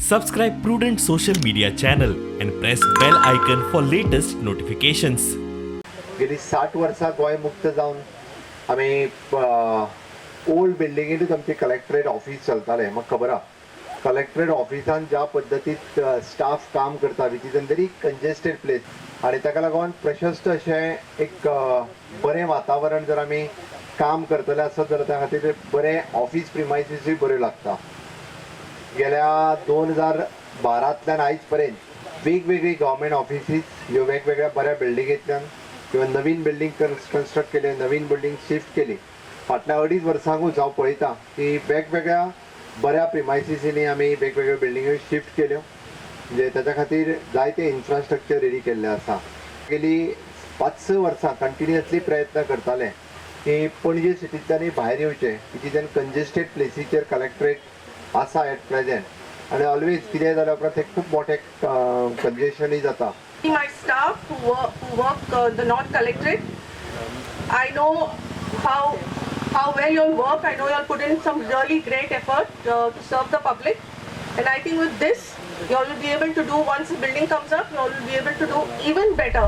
Subscribe Prudent social media channel and press bell icon for latest notifications. गेली 60 वर्सां गोंय मुक्त जावन आमी ओल्ड बिल्डिंगेंतूच आमचे कलेक्टरेट ऑफिस चलतालें. म्हाका खबर आहा कलेक्टरेट ऑफिसान ज्या पद्दतीत स्टाफ काम करता which is a very congested place आनी ताका लागून प्रशस्त अशें एक बरें वातावरण जर आमी काम करतले आसत जाल्यार त्या खातीर बरें ऑफिस प्रिमायसीसूय बऱ्यो लागता. गेल्या 2012तल्यान आयज पर्यंत वेगवेगळी गव्हर्मेंट ऑफिसीस ह्यो वेगवेगळ्या बऱ्या बिल्डिंगेंतल्यान किंवा नवीन बिल्डिंग कन्स्ट्रक्ट केले, नवीन बिल्डिंग शिफ्ट केली. फाटल्या 2.5 वर्सांकूच हांव पळयता की वेगवेगळ्या बऱ्या प्रिमायसिसींनी आमी वेगवेगळ्यो बिल्डिंग्यो शिफ्ट केल्यो. म्हणजे ताच्या खातीर जायते इन्फ्रास्ट्रक्चर रेडी केल्लें आसा. गेली 5-6 वर्सां कंटिन्युअसली प्रयत्न करताले की पणजे सिटींतल्यानय भायर येवचें. विच इज एन कंजेस्टेड प्लेसीचेर कलेक्टरेट आसा एट प्रेजेंट आनी ऑलवेज कितें जाल्या उपरांत एक खूब मोठें कंजेशनय जाता. My staff who work the North Collectorate, I know how well you all work. I know you all put in some really great effort to serve the public, and I think with this you all will be able to do, once the building comes up, you all will be able to do even better.